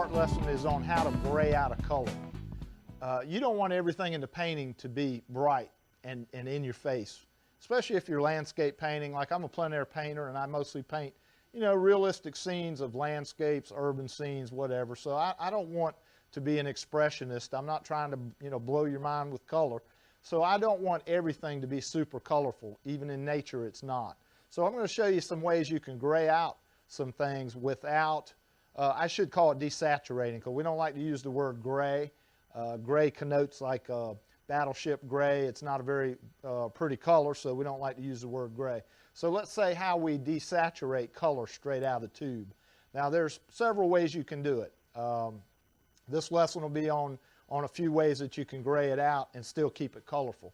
art lesson is on how to gray out a color. You don't want everything in the painting to be bright and in your face, especially if you're landscape painting. Like I'm a plein air painter and I mostly paint, you know, realistic scenes of landscapes, urban scenes, whatever. So I don't want to be an expressionist. I'm not trying to, you know, blow your mind with color. So I don't want everything to be super colorful. Even in nature, it's not. So I'm going to show you some ways you can gray out some things without, I should call it desaturating, because we don't like to use the word gray. Gray connotes like battleship gray. It's not a very pretty color, so we don't like to use the word gray. So let's say how we desaturate color straight out of the tube. Now there's several ways you can do it. This lesson will be on a few ways that you can gray it out and still keep it colorful.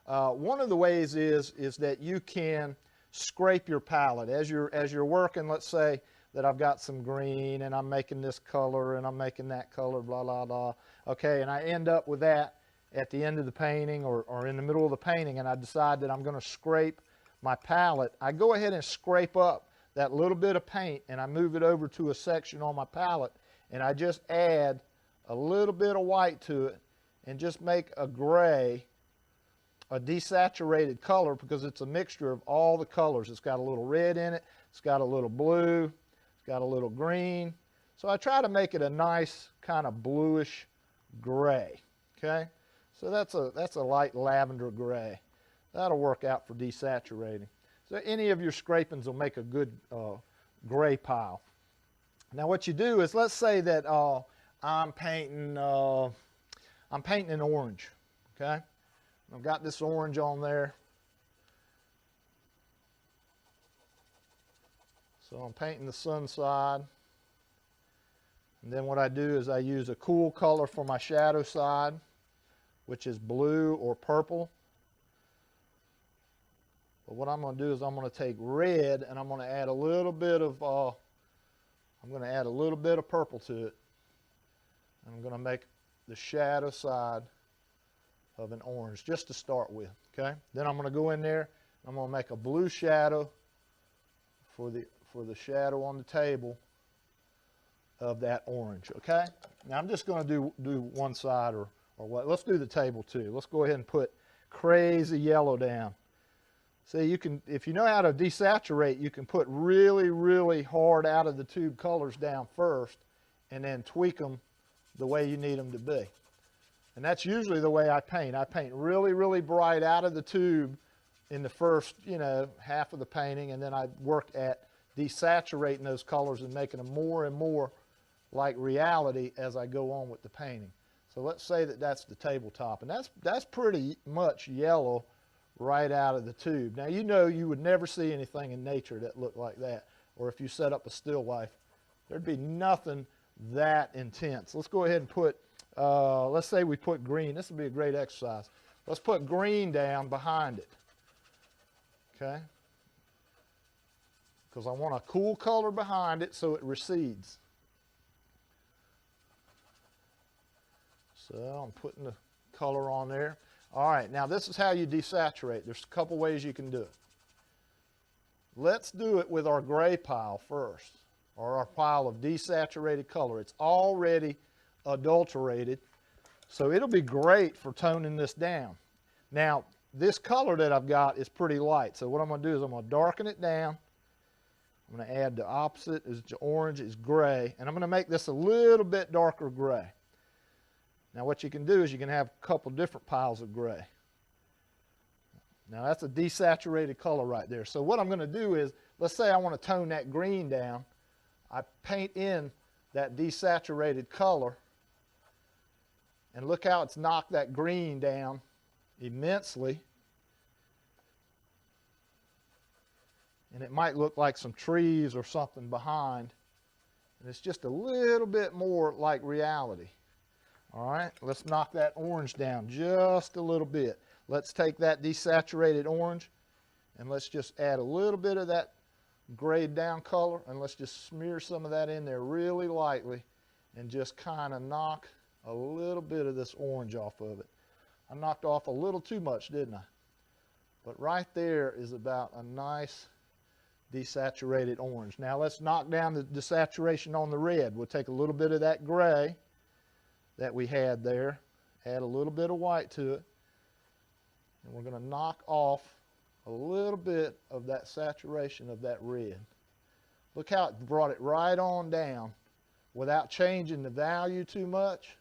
One of the ways is that you can scrape your palette as you're working. Let's say that I've got some green and I'm making this color and I'm making that color, blah, blah, blah. Okay, and I end up with that at the end of the painting or in the middle of the painting, and I decide that I'm going to scrape my palette. I go ahead and scrape up that little bit of paint and I move it over to a section on my palette, and I just add a little bit of white to it and just make a gray, a desaturated color, because it's a mixture of all the colors. It's got a little red in it, it's got a little blue, it's got a little green. So I try to make it a nice kind of bluish gray, okay? So that's a light lavender gray. That'll work out for desaturating. So any of your scrapings will make a good gray pile. Now what you do is, let's say that I'm painting an orange, okay? I've got this orange on there. So I'm painting the sun side. And then what I do is I use a cool color for my shadow side, which is blue or purple. But what I'm going to do is I'm going to take red and I'm going to add a little bit of purple to it. And I'm going to make the shadow side of an orange just to start with, okay? Then I'm going to go in there, I'm going to make a blue shadow for the shadow on the table of that orange, okay? Now I'm just going to do one side or what. Let's do the table too. Let's go ahead and put crazy yellow down. See, you can, if you know how to desaturate, you can put really, really hard out of the tube colors down first and then tweak them the way you need them to be. And that's usually the way I paint. I paint really, really bright out of the tube in the first, you know, half of the painting, and then I work at desaturating those colors and making them more and more like reality as I go on with the painting. So let's say that that's the tabletop, and that's pretty much yellow right out of the tube. Now, you know, you would never see anything in nature that looked like that, or if you set up a still life, there'd be nothing that intense. Let's go ahead and put, let's say we put green. This would be a great exercise. Let's put green down behind it, okay? Because I want a cool color behind it so it recedes. So I'm putting the color on there. All right, now this is how you desaturate. There's a couple ways you can do it. Let's do it with our gray pile first, or our pile of desaturated color. It's already adulterated, so it'll be great for toning this down. Now, this color that I've got is pretty light, so what I'm going to do is I'm going to darken it down. I'm going to add the opposite, is orange, is gray, and I'm going to make this a little bit darker gray. Now what you can do is you can have a couple different piles of gray. Now that's a desaturated color right there. So what I'm going to do is, let's say I want to tone that green down. I paint in that desaturated color, and look how it's knocked that green down immensely. And it might look like some trees or something behind, and it's just a little bit more like reality. All right, let's knock that orange down just a little bit. Let's take that desaturated orange and let's just add a little bit of that grayed down color, and let's just smear some of that in there really lightly and just kind of knock a little bit of this orange off of it. I knocked off a little too much, didn't I? But right there is about a nice desaturated orange. Now let's knock down the desaturation on the red. We'll take a little bit of that gray that we had there, add a little bit of white to it, and we're going to knock off a little bit of that saturation of that red. Look how it brought it right on down without changing the value too much.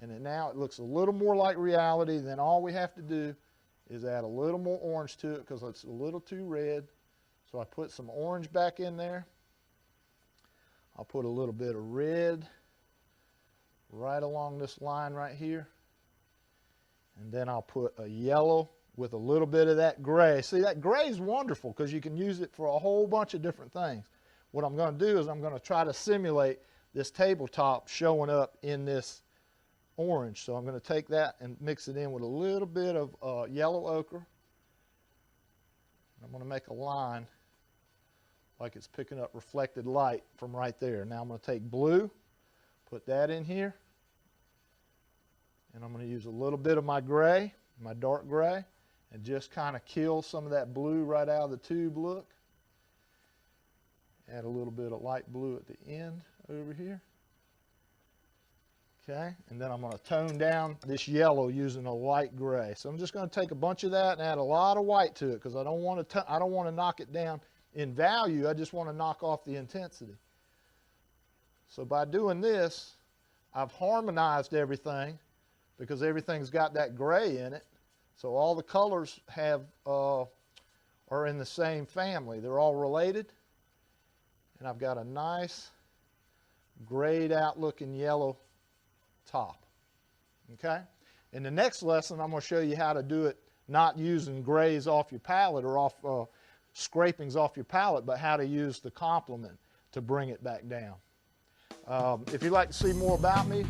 And then now it looks a little more like reality. Then all we have to do is add a little more orange to it because it's a little too red. So I put some orange back in there. I'll put a little bit of red right along this line right here. And then I'll put a yellow with a little bit of that gray. See, that gray is wonderful because you can use it for a whole bunch of different things. What I'm going to do is I'm going to try to simulate this tabletop showing up in this orange. So I'm going to take that and mix it in with a little bit of yellow ochre. I'm going to make a line like it's picking up reflected light from right there. Now I'm going to take blue, put that in here, and I'm going to use a little bit of my gray, my dark gray, and just kind of kill some of that blue right out of the tube look. Add a little bit of light blue at the end over here. Okay, and then I'm going to tone down this yellow using a light gray. So I'm just going to take a bunch of that and add a lot of white to it because I don't want to knock it down in value. I just want to knock off the intensity. So by doing this, I've harmonized everything because everything's got that gray in it. So all the colors are in the same family. They're all related. And I've got a nice grayed out looking yellow top. Okay? In the next lesson, I'm going to show you how to do it not using grays off your palette or off scrapings off your palette, but how to use the complement to bring it back down. If you'd like to see more about me,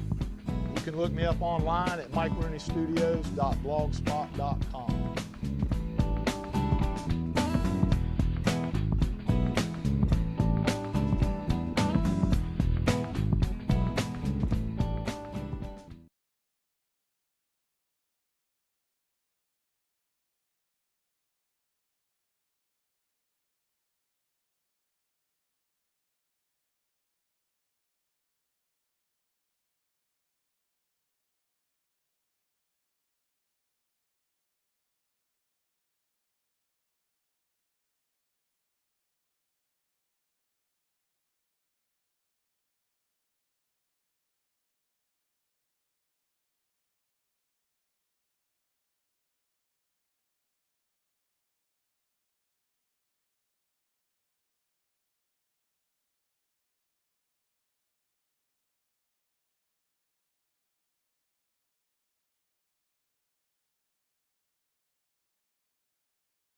you can look me up online at mikerooneystudios.blogspot.com.